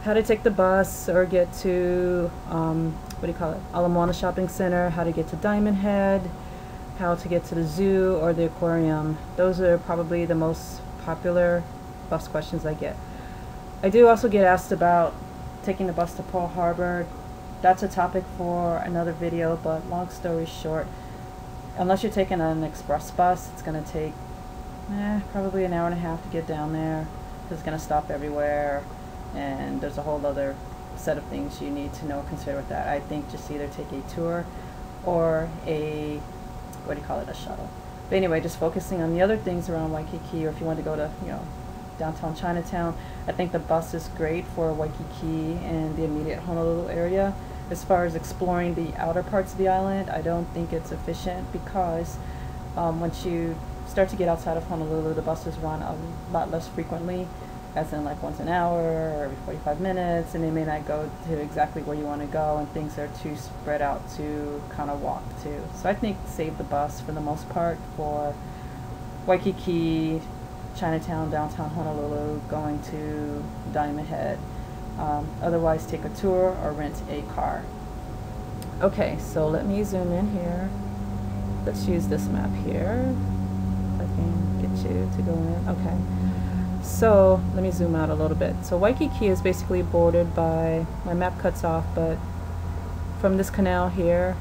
how to take the bus or get to, what do you call it, Ala Moana Shopping Center, how to get to Diamond Head, how to get to the zoo or the aquarium. Those are probably the most popular bus questions I get. I do also get asked about taking the bus to Pearl Harbor. That's a topic for another video, but long story short, unless you're taking an express bus, it's going to take probably an hour and a half to get down there. It's going to stop everywhere, and there's a whole other set of things you need to know and consider with that. I think just either take a tour or a, what do you call it, a shuttle. But anyway, just focusing on the other things around Waikiki, or if you want to go to, downtown Chinatown, I think the bus is great for Waikiki and the immediate Honolulu area. As far as exploring the outer parts of the island, I don't think it's efficient because once you start to get outside of Honolulu, the buses run a lot less frequently, as in like once an hour or every 45 minutes, and they may not go to exactly where you want to go, and things are too spread out to kind of walk to. So I think save the bus for the most part for Waikiki, Chinatown, downtown Honolulu, going to Diamond Head. Otherwise, take a tour or rent a car. Okay, so let me zoom in here. Let's use this map here. If I can get you to go in. Okay. So let me zoom out a little bit. So Waikiki is basically bordered by, my map cuts off, but from this canal here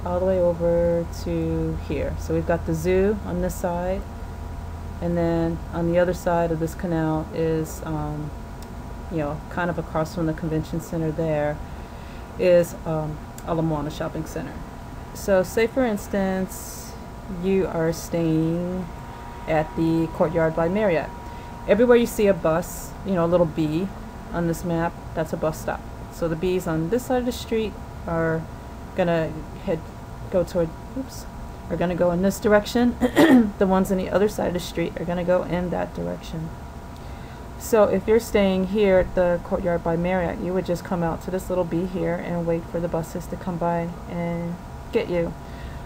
all the way over to here. So we've got the zoo on this side, and then on the other side of this canal is kind of across from the convention center there is Ala Moana Shopping Center. So say for instance you are staying at the Courtyard by Marriott. Everywhere you see a bus, a little B on this map, that's a bus stop. So the B's on this side of the street are gonna go in this direction. The ones on the other side of the street are gonna go in that direction. So if you're staying here at the Courtyard by Marriott, you would just come out to this little B here and wait for the buses to come by and get you.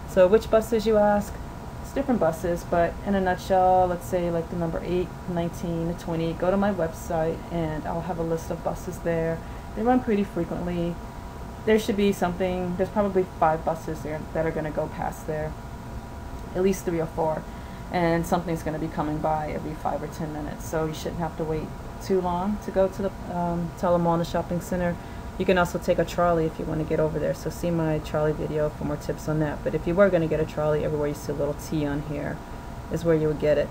So which buses, you ask? It's different buses, but in a nutshell, let's say like the number 8, 19, 20, go to my website and I'll have a list of buses there. They run pretty frequently. There should be something, there's probably 5 buses there that are going to go past there, at least 3 or 4. And something's going to be coming by every 5 or 10 minutes, so you shouldn't have to wait too long to go to the Ala Moana Shopping Center. You can also take a trolley if you want to get over there, so see my trolley video for more tips on that. But if you were going to get a trolley, everywhere you see a little T on here is where you would get it.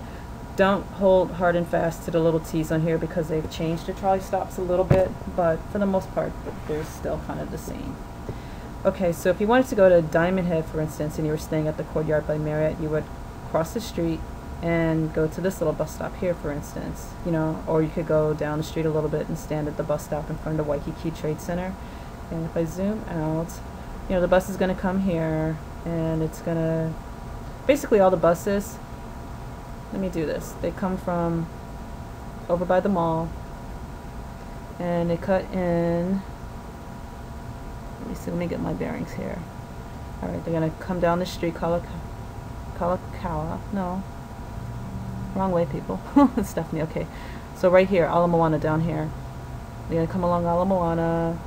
Don't hold hard and fast to the little T's on here because they've changed the trolley stops a little bit, but for the most part they're still kind of the same. Okay, so if you wanted to go to Diamond Head, for instance, and you were staying at the Courtyard by Marriott, you would cross the street and go to this little bus stop here, for instance, or you could go down the street a little bit and stand at the bus stop in front of the Waikiki Trade Center. And if I zoom out, the bus is going to come here, and it's going to, basically all the buses, let me do this, they come from over by the mall, and they cut in, let me get my bearings here. Alright, they're going to come down the street, Kalakaua, no, wrong way, people. It's Stephanie. Okay, so right here, Ala Moana down here. They're gonna come along Ala Moana,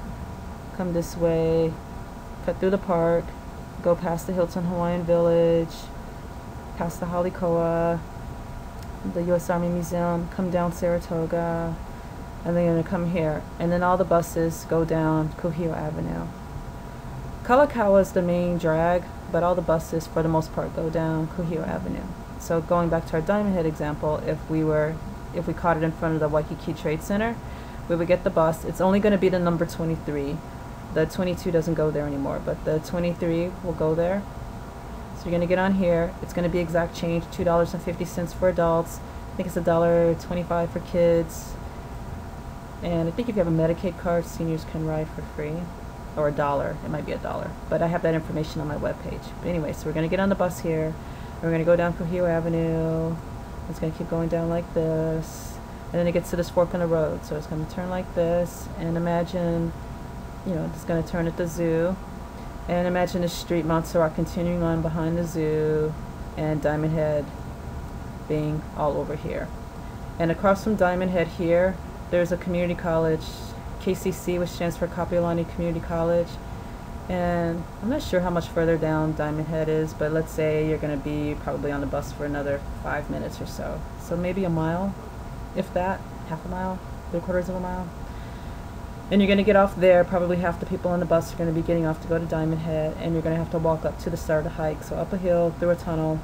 come this way, cut through the park, go past the Hilton Hawaiian Village, past the Halikoa, the U.S. Army Museum, come down Saratoga, and they're gonna come here, and then all the buses go down Kuhio Avenue. Kalakaua is the main drag, but all the buses, for the most part, go down Kuhio Avenue. So going back to our Diamond Head example, if we caught it in front of the Waikiki Trade Center, we would get the bus. It's only going to be the number 23. The 22 doesn't go there anymore, but the 23 will go there. So you're going to get on here. It's going to be exact change, $2.50 for adults. I think it's $1.25 for kids. And I think if you have a Medicaid card, seniors can ride for free. Or $1, it might be $1, but I have that information on my webpage. But anyway, so we're going to get on the bus here, and we're going to go down Kuhio Avenue. It's going to keep going down like this, and then it gets to this fork in the road, so it's going to turn like this, and imagine, it's going to turn at the zoo, and imagine the street Montserrat continuing on behind the zoo, and Diamond Head being all over here. And across from Diamond Head here, there's a community college KCC, which stands for Kapiolani Community College. And I'm not sure how much further down Diamond Head is, but let's say you're going to be probably on the bus for another 5 minutes or so. So maybe a mile, if that, half a mile, 3/4 of a mile. And you're going to get off there. Probably half the people on the bus are going to be getting off to go to Diamond Head, and you're going to have to walk up to the start of the hike. So up a hill, through a tunnel.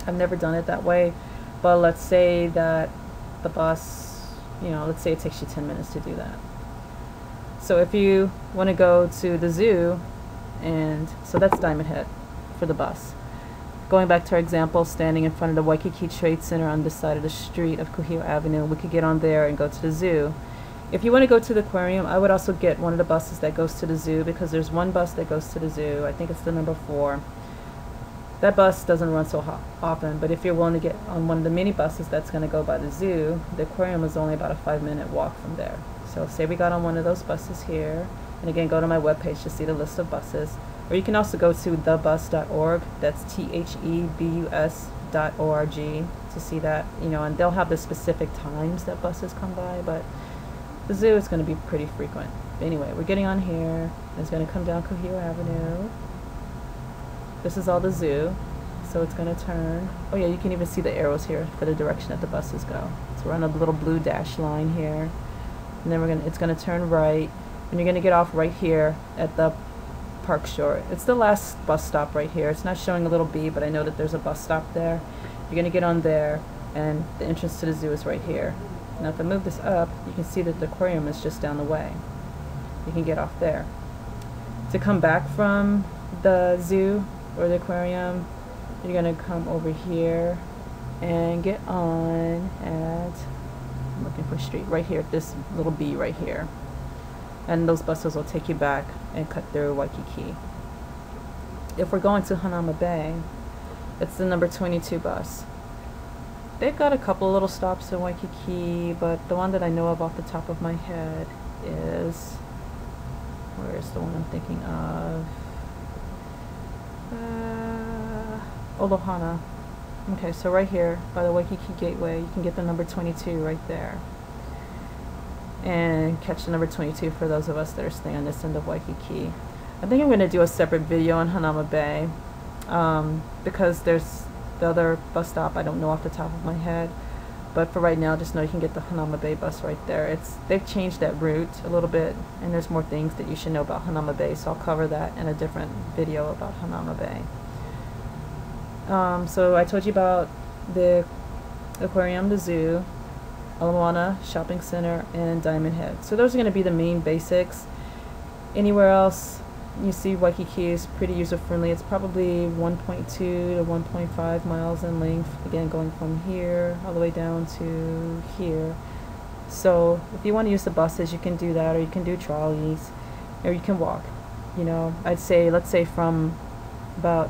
I've never done it that way, but let's say that the bus, let's say it takes you 10 minutes to do that. So if you want to go to the zoo, and so that's Diamond Head for the bus. Going back to our example, standing in front of the Waikiki Trade Center on this side of the street of Kuhio Avenue, we could get on there and go to the zoo. If you want to go to the aquarium, I would also get one of the buses that goes to the zoo, because there's one bus that goes to the zoo. I think it's the number 4. That bus doesn't run so often, but if you're willing to get on one of the mini buses that's going to go by the zoo, the aquarium is only about a 5-minute walk from there. So say we got on one of those buses here, and again, go to my webpage to see the list of buses. Or you can also go to thebus.org, that's THEBUS.org, to see that, and they'll have the specific times that buses come by, but the zoo is going to be pretty frequent. But anyway, we're getting on here, and it's going to come down Kuhio Avenue. This is all the zoo, so it's going to turn. Oh yeah, you can even see the arrows here for the direction that the buses go. So we're on a little blue dash line here. And then it's going to turn right, and you're going to get off right here at the Park Shore. It's the last bus stop right here. It's not showing a little B, but I know that there's a bus stop there. You're going to get on there, and the entrance to the zoo is right here. Now if I move this up, you can see that the aquarium is just down the way. You can get off there. To come back from the zoo or the aquarium, you're going to come over here and get on at, I'm looking for street, right here, this little B right here. And those buses will take you back and cut through Waikiki. If we're going to Hanauma Bay, it's the number 22 bus. They've got a couple little stops in Waikiki, but the one that I know of off the top of my head is, where's the one I'm thinking of? Olohana. Okay, so right here by the Waikiki Gateway, you can get the number 22 right there. And catch the number 22 for those of us that are staying on this end of Waikiki. I think I'm going to do a separate video on Hanauma Bay, because there's the other bus stop I don't know off the top of my head. But for right now, just know you can get the Hanauma Bay bus right there. They've changed that route a little bit, and there's more things that you should know about Hanauma Bay, so I'll cover that in a different video about Hanauma Bay. So I told you about the aquarium, the zoo, Ala Moana Shopping Center, and Diamond Head. So those are going to be the main basics. Anywhere else you see Waikiki is pretty user-friendly. It's probably 1.2 to 1.5 miles in length, again going from here all the way down to here. So if you want to use the buses, you can do that, or you can do trolleys, or you can walk. I'd say, let's say from about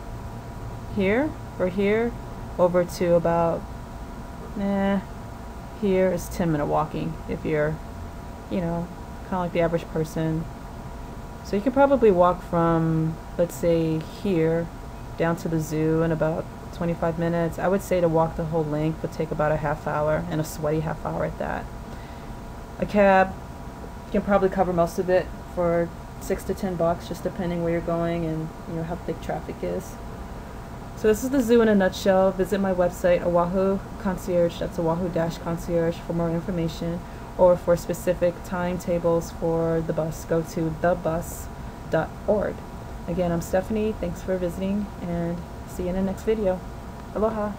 here or here over to about here is 10-minute walking if you're kind of like the average person. So you could probably walk from, let's say, here down to the zoo in about 25 minutes. I would say to walk the whole length would take about a half hour, and a sweaty half hour at that. A cab, you can probably cover most of it for $6 to $10, just depending where you're going and how thick traffic is. So this is the zoo in a nutshell. Visit my website, Oahu Concierge, that's Oahu-Concierge, for more information, or for specific timetables for the bus, go to thebus.org. Again, I'm Stephanie. Thanks for visiting, and see you in the next video. Aloha.